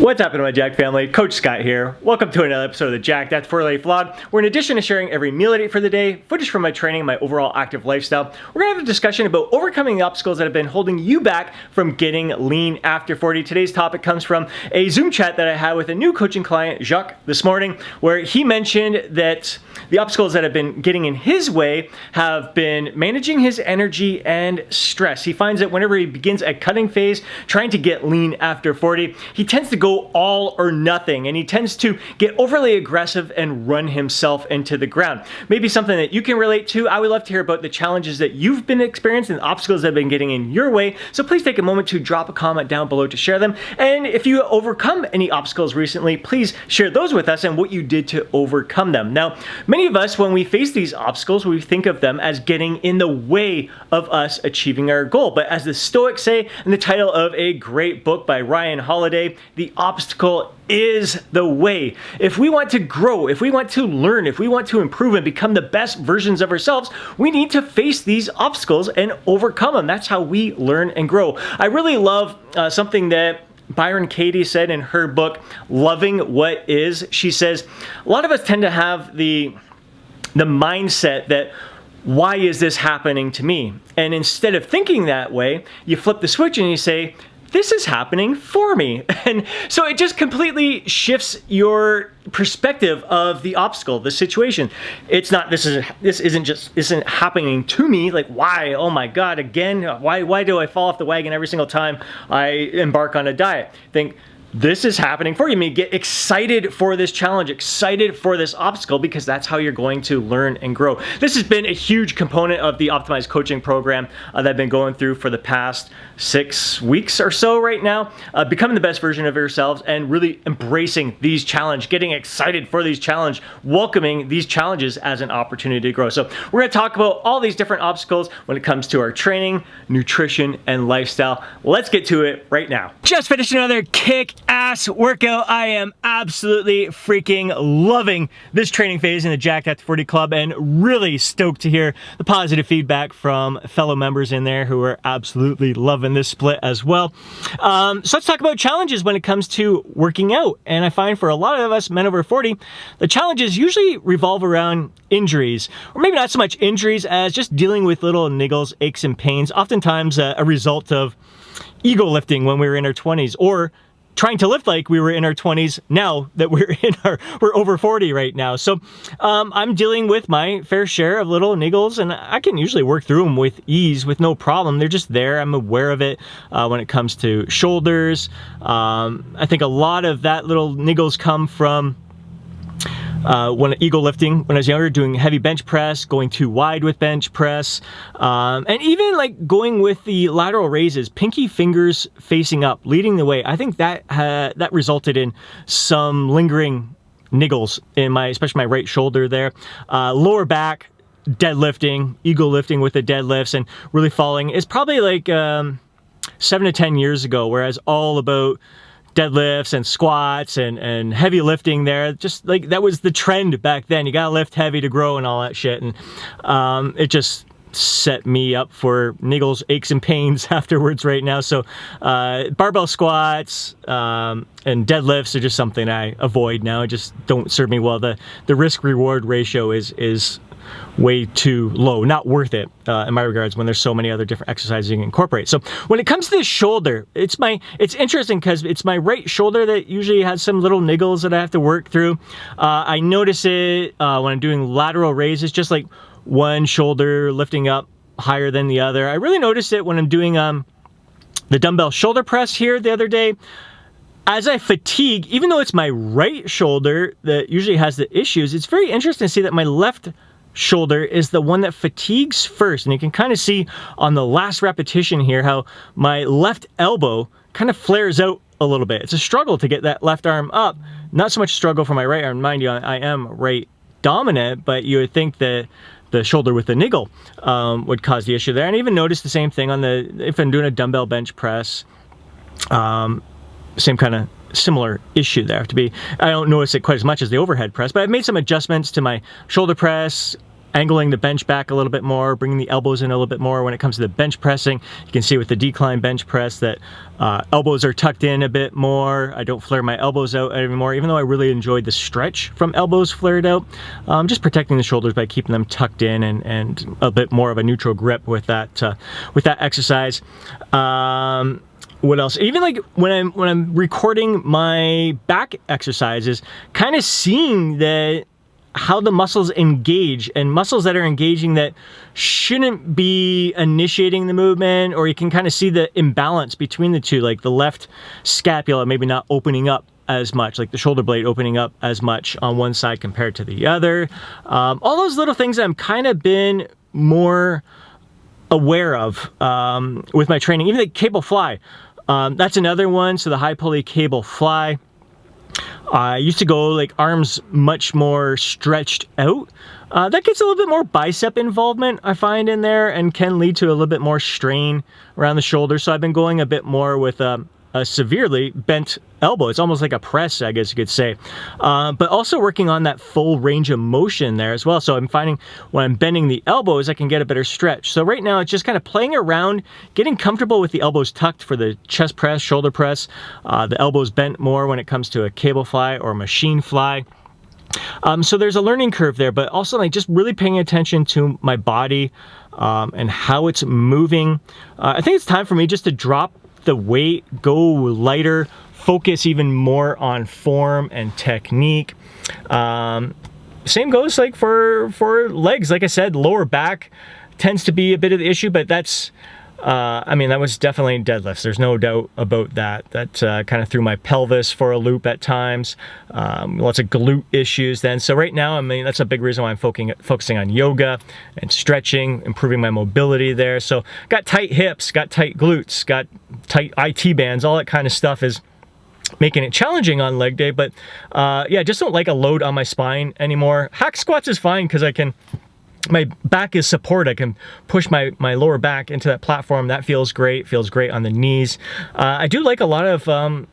What's happening, my Jack family? Coach Scott here. Welcome to another episode of the Jack That's for Life vlog, where in addition to sharing every meal I ate for the day, footage from my training, and my overall active lifestyle, we're gonna have a discussion about overcoming the obstacles that have been holding you back from getting lean after 40. Today's topic comes from a Zoom chat that I had with a new coaching client, Jacques, this morning, where he mentioned that the obstacles that have been getting in his way have been managing his energy and stress. He finds that whenever he begins a cutting phase, trying to get lean after 40, he tends to go all or nothing, and he tends to get overly aggressive and run himself into the ground. Maybe something that you can relate to. I would love to hear about the challenges that you've been experiencing, the obstacles that have been getting in your way. So please take a moment to drop a comment down below to share them. And if you overcome any obstacles recently, please share those with us and what you did to overcome them. Now, many of us, when we face these obstacles, we think of them as getting in the way of us achieving our goal. But as the Stoics say in the title of a great book by Ryan Holiday, the obstacle is the way. If we want to grow, if we want to learn, if we want to improve and become the best versions of ourselves, we need to face these obstacles and overcome them. That's how we learn and grow. I really love something that Byron Katie said in her book, Loving What Is. She says, a lot of us tend to have the mindset that, why is this happening to me? And instead of thinking that way, you flip the switch and you say, this is happening for me. And so it just completely shifts your perspective of the obstacle, the situation. It's not, this isn't happening to me. Like, why? Oh my God, again? Why do I fall off the wagon every single time I embark on a diet? Think, this is happening for you. I mean, get excited for this challenge, excited for this obstacle, because that's how you're going to learn and grow. This has been a huge component of the Optimized Coaching Program that I've been going through for the past 6 weeks or so right now. Becoming the best version of yourselves and really embracing these challenges, getting excited for these challenges, welcoming these challenges as an opportunity to grow. So we're gonna talk about all these different obstacles when it comes to our training, nutrition, and lifestyle. Let's get to it right now. Just finished another kick-ass workout. I am absolutely freaking loving this training phase in the Jack That's 40 Club, and really stoked to hear the positive feedback from fellow members in there who are absolutely loving this split as well. So let's talk about challenges when it comes to working out. And I find for a lot of us men over 40, the challenges usually revolve around injuries, or maybe not so much injuries as just dealing with little niggles, aches, and pains, oftentimes a result of ego lifting when we were in our 20s, or trying to lift like we were in our 20s now that we're over 40 right now. So I'm dealing with my fair share of little niggles, and I can usually work through them with ease, with no problem. They're just there. I'm aware of it when it comes to shoulders. I think a lot of that little niggles come from when ego lifting, when I was younger, doing heavy bench press, going too wide with bench press, and even like going with the lateral raises, pinky fingers facing up, leading the way. I think that that resulted in some lingering niggles in especially my right shoulder there. Lower back, deadlifting, ego lifting with the deadlifts and really falling is probably like 7 to 10 years ago, whereas all about deadlifts and squats and heavy lifting there. Just like that was the trend back then. You gotta lift heavy to grow and all that shit. And it just set me up for niggles, aches, and pains afterwards right now. So barbell squats and deadlifts are just something I avoid now. It just don't serve me well. The risk reward ratio is way too low, not worth it in my regards, when there's so many other different exercises you can incorporate. So when it comes to the shoulder, it's interesting because it's my right shoulder that usually has some little niggles that I have to work through. I notice it when I'm doing lateral raises, just like one shoulder lifting up higher than the other. I really notice it when I'm doing the dumbbell shoulder press here the other day. As I fatigue, even though it's my right shoulder that usually has the issues, it's very interesting to see that my left shoulder is the one that fatigues first. And you can kind of see on the last repetition here how my left elbow kind of flares out a little bit. It's a struggle to get that left arm up. Not so much struggle for my right arm. Mind you, I am right dominant, but you would think that the shoulder with the niggle would cause the issue there. And I even noticed the same thing on if I'm doing a dumbbell bench press, same kind of similar issue there. I don't notice it quite as much as the overhead press, but I've made some adjustments to my shoulder press, angling the bench back a little bit more, bringing the elbows in a little bit more. When it comes to the bench pressing, you can see with the decline bench press that elbows are tucked in a bit more. I don't flare my elbows out anymore, even though I really enjoyed the stretch from elbows flared out. Just protecting the shoulders by keeping them tucked in and a bit more of a neutral grip with that exercise. What else? Even like when I'm recording my back exercises, kind of seeing that how the muscles engage, and muscles that are engaging that shouldn't be initiating the movement, or you can kind of see the imbalance between the two, like the left scapula maybe not opening up as much, like the shoulder blade opening up as much on one side compared to the other. All those little things I've kind of been more aware of with my training. Even the cable fly, that's another one. So the high pulley cable fly, I used to go like arms much more stretched out. That gets a little bit more bicep involvement, I find, in there, and can lead to a little bit more strain around the shoulder. So I've been going a bit more with a severely bent elbow. It's almost like a press, I guess you could say. But also working on that full range of motion there as well. So I'm finding when I'm bending the elbows, I can get a better stretch. So right now it's just kind of playing around, getting comfortable with the elbows tucked for the chest press, shoulder press, the elbows bent more when it comes to a cable fly or machine fly. So there's a learning curve there, but also like just really paying attention to my body and how it's moving. I think it's time for me just to drop the weight, go lighter, focus even more on form and technique. Same goes like for legs. Like I said, lower back tends to be a bit of the issue, but that's I mean, that was definitely deadlifts. There's no doubt about that. That kind of threw my pelvis for a loop at times. Lots of glute issues then. So right now, I mean, that's a big reason why I'm focusing on yoga and stretching, improving my mobility there. So got tight hips, got tight glutes, got tight IT bands, all that kind of stuff is making it challenging on leg day. But yeah, just don't like a load on my spine anymore. Hack squats is fine because my back is support. I can push my lower back into that platform. That feels great. Feels great on the knees. I do like a lot of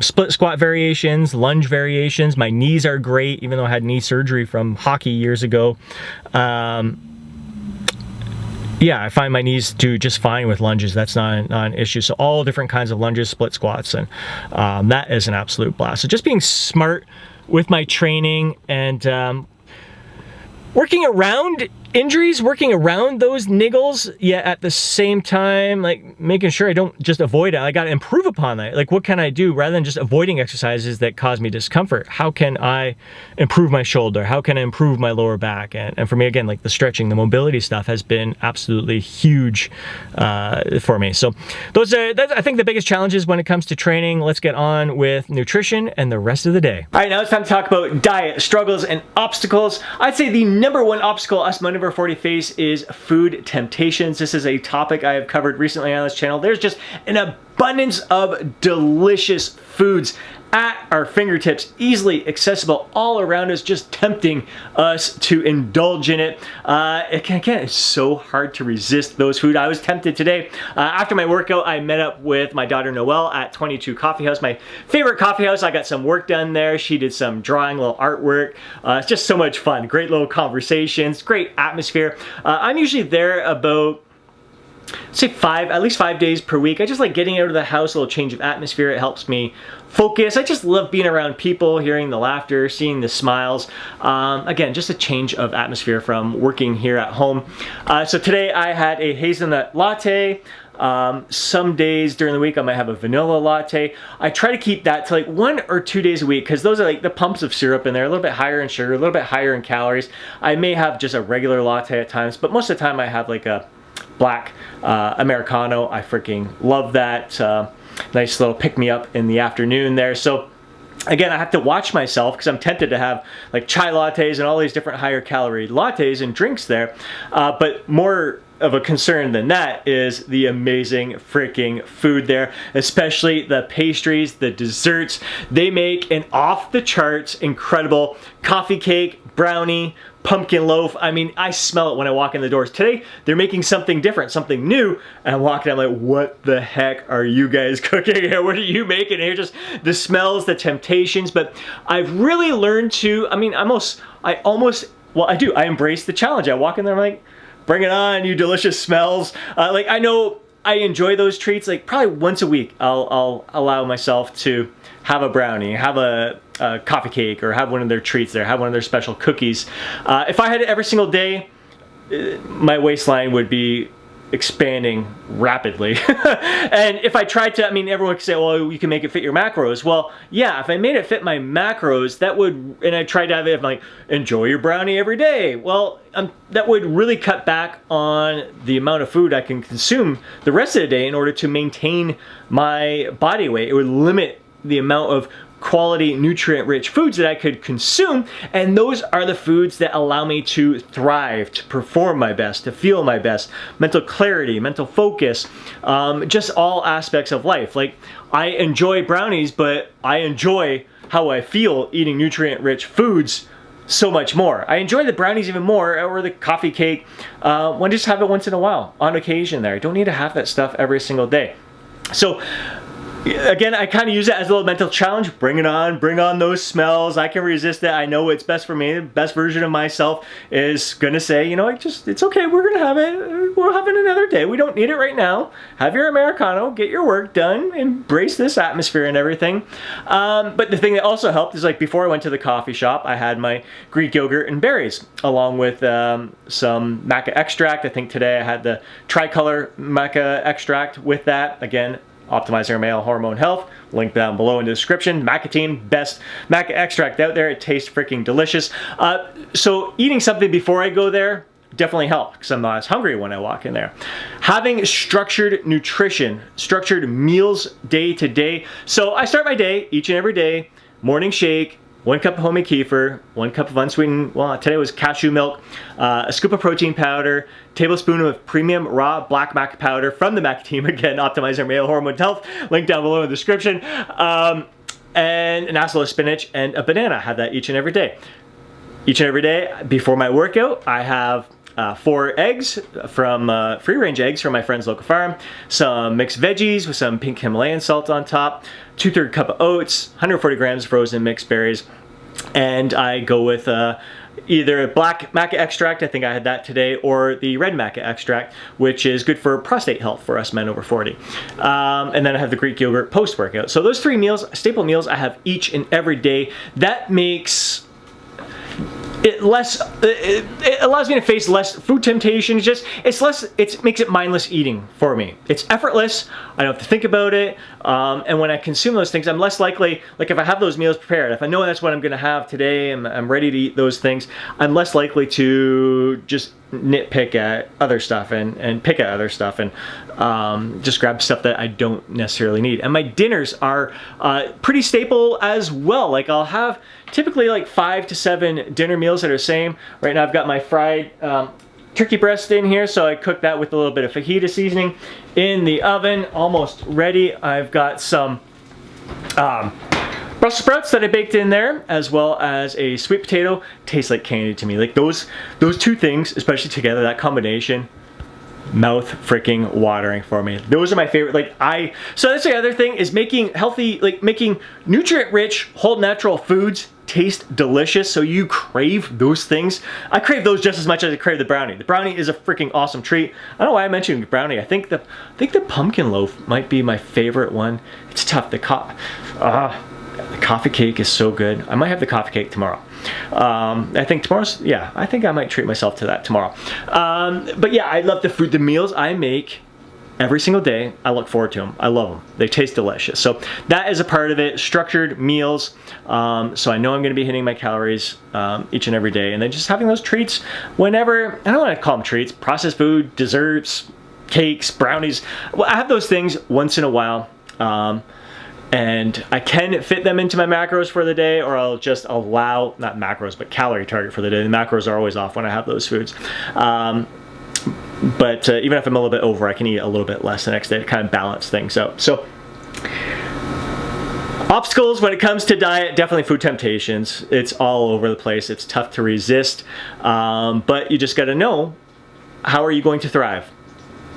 split squat variations, lunge variations. My knees are great, even though I had knee surgery from hockey years ago. Yeah, I find my knees do just fine with lunges. That's not an issue. So all different kinds of lunges, split squats, and that is an absolute blast. So just being smart with my training and working around injuries, working around those niggles, yet at the same time, like making sure I don't just avoid it. I got to improve upon that. Like, what can I do rather than just avoiding exercises that cause me discomfort? How can I improve my shoulder? How can I improve my lower back? And for me, again, like the stretching, the mobility stuff has been absolutely huge for me. So that's, I think, the biggest challenges when it comes to training. Let's get on with nutrition and the rest of the day. All right, now it's time to talk about diet, struggles, and obstacles. I'd say the number one obstacle us Monday 40 face is food temptations. This is a topic I have covered recently on this channel. There's just an abundance of delicious foods at our fingertips, easily accessible all around us, just tempting us to indulge in it. Again, it's so hard to resist those food. I was tempted today. After my workout, I met up with my daughter Noelle at 22 Coffee House, my favorite coffee house. I got some work done there. She did some drawing, little artwork. It's just so much fun. Great little conversations, great atmosphere. I'm usually there about, say, at least 5 days per week. I just like getting out of the house, a little change of atmosphere. It helps me focus. I just love being around people, hearing the laughter, seeing the smiles. Again, just a change of atmosphere from working here at home. So today I had a hazelnut latte. Some days during the week I might have a vanilla latte. I try to keep that to like 1 or 2 days a week because those are like the pumps of syrup in there, a little bit higher in sugar, a little bit higher in calories. I may have just a regular latte at times, but most of the time I have like a black Americano. I freaking love that. Nice little pick-me-up in the afternoon there. So again, I have to watch myself because I'm tempted to have like chai lattes and all these different higher calorie lattes and drinks there. But more of a concern than that is the amazing freaking food there, especially the pastries, the desserts. They make an off-the-charts incredible coffee cake, brownie, pumpkin loaf. I mean, I smell it when I walk in the doors. Today, they're making something different, something new, and I'm walking, I'm like, what the heck are you guys cooking here? What are you making here? Just the smells, the temptations. But I've really learned to, I mean, I almost well, I do. I embrace the challenge. I walk in there, I'm like, bring it on, you delicious smells. Like, I know I enjoy those treats. Like, probably once a week, I'll allow myself to have a brownie, have a coffee cake, or have one of their treats there, have one of their special cookies. If I had it every single day, my waistline would be expanding rapidly. And if I tried to, I mean, everyone could say, well, you can make it fit your macros. Well, yeah, if I made it fit my macros, that would, and I tried to have it, like, enjoy your brownie every day. Well, that would really cut back on the amount of food I can consume the rest of the day in order to maintain my body weight. It would limit the amount of quality, nutrient-rich foods that I could consume, and those are the foods that allow me to thrive, to perform my best, to feel my best, mental clarity, mental focus, just all aspects of life. Like, I enjoy brownies, but I enjoy how I feel eating nutrient-rich foods so much more. I enjoy the brownies even more, or the coffee cake, when I just have it once in a while, on occasion there. I don't need to have that stuff every single day. So, again, I kind of use it as a little mental challenge. Bring it on, bring on those smells. I can resist it. I know it's best for me. The best version of myself is gonna say, you know, it's okay, we're gonna have it. We'll have it another day. We don't need it right now. Have your Americano, get your work done, embrace this atmosphere and everything. But the thing that also helped is, like, before I went to the coffee shop, I had my Greek yogurt and berries, along with some Maca extract. I think today I had the tricolor Maca extract with that. Again, optimizing our male hormone health. Link down below in the description. Macatine, best Maca extract out there. It tastes freaking delicious. So eating something before I go there definitely helped, because I'm not as hungry when I walk in there. Having structured nutrition, structured meals day to day. So I start my day each and every day, morning shake, 1 cup of homemade kefir, 1 cup of unsweetened, well, today was cashew milk, a scoop of protein powder, tablespoon of premium raw black maca powder from the Maca team, again, optimize our male hormone health, link down below in the description, and an assel of spinach and a banana. I have that each and every day. Each and every day before my workout, I have 4 eggs from free-range eggs from my friend's local farm, some mixed veggies with some pink Himalayan salt on top, 2/3 cup of oats, 140 grams of frozen mixed berries, and I go with either black maca extract, I think I had that today, or the red maca extract, which is good for prostate health for us men over 40. And then I have the Greek yogurt post-workout. So those 3 meals, staple meals, I have each and every day. That makes it allows me to face less food temptation. It makes it mindless eating for me. It's effortless. I don't have to think about it. And when I consume those things, I'm less likely, like if I have those meals prepared, if I know that's what I'm gonna have today, and I'm ready to eat those things, I'm less likely to just nitpick at other stuff and pick at other stuff and just grab stuff that I don't necessarily need. And my dinners are pretty staple as well. Like, I'll have typically like 5 to 7 dinner meals that are the same. Right now I've got my fried turkey breast in here, so I cook that with a little bit of fajita seasoning in the oven, almost ready. I've got some Brussels sprouts that I baked in there, as well as a sweet potato. Tastes like candy to me. Like, those 2 things, especially together, that combination, mouth freaking watering for me. Those are my favorite. So that's the other thing, is making healthy, like making nutrient-rich, whole natural foods taste delicious, so you crave those things. I crave those just as much as I crave the brownie. The brownie is a freaking awesome treat. I don't know why I mentioned brownie. I think the pumpkin loaf might be my favorite one. It's tough. The coffee cake is so good. I might have the coffee cake tomorrow. I think tomorrow's, yeah, I think I might treat myself to that tomorrow. But yeah, I love the meals I make every single day. I look forward to them. I love them. They taste delicious. So that is a part of it. Structured meals. So I know I'm going to be hitting my calories each and every day. And then just having those treats whenever, I don't want to call them treats, processed food, desserts, cakes, brownies. Well, I have those things once in a while. And I can fit them into my macros for the day, or I'll just allow, not macros, but calorie target for the day. The macros are always off when I have those foods. But even if I'm a little bit over, I can eat a little bit less the next day to kind of balance things out. So, obstacles when it comes to diet, definitely food temptations. It's all over the place. It's tough to resist. But you just got to know, how are you going to thrive?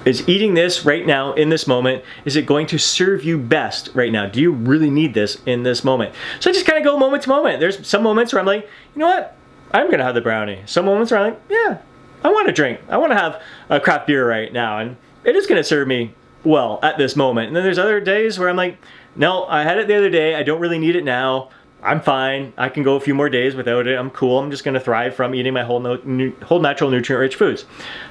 Is eating this right now, in this moment, is it going to serve you best right now? Do you really need this in this moment? So I just kind of go moment to moment. There's some moments where I'm like, you know what? I'm gonna have the brownie. Some moments where I'm like, yeah, I want a drink. I want to have a craft beer right now, and it is gonna serve me well at this moment. And then there's other days where I'm like, no, I had it the other day. I don't really need it now. I'm fine. I can go a few more days without it. I'm cool. I'm just gonna thrive from eating my whole natural nutrient-rich foods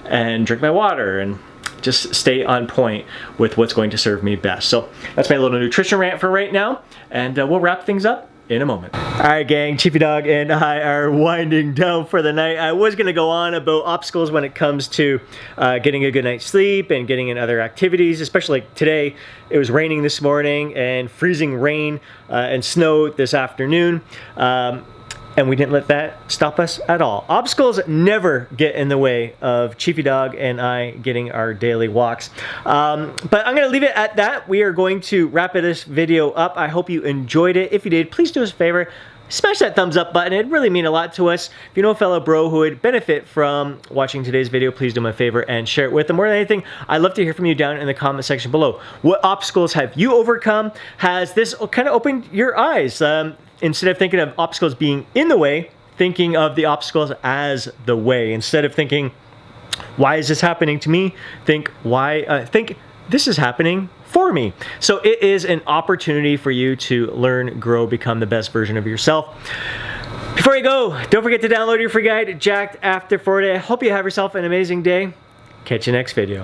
and drink my water and just stay on point with what's going to serve me best. So that's my little nutrition rant for right now, and we'll wrap things up in a moment. All right, gang, Chiefy Dog and I are winding down for the night. I was gonna go on about obstacles when it comes to getting a good night's sleep and getting in other activities, especially like today. It was raining this morning and freezing rain and snow this afternoon. And we didn't let that stop us at all. Obstacles never get in the way of Chiefy Dog and I getting our daily walks. But I'm gonna leave it at that. We are going to wrap this video up. I hope you enjoyed it. If you did, please do us a favor. Smash that thumbs up button. It'd really mean a lot to us. If you know a fellow bro who would benefit from watching today's video, please do me a favor and share it with them. More than anything, I'd love to hear from you down in the comment section below. What obstacles have you overcome? Has this kind of opened your eyes? Instead of thinking of obstacles being in the way, thinking of the obstacles as the way. Instead of thinking, why is this happening to me? Think this is happening for me. So it is an opportunity for you to learn, grow, become the best version of yourself. Before you go, don't forget to download your free guide, Jacked After 40. I hope you have yourself an amazing day. Catch you next video.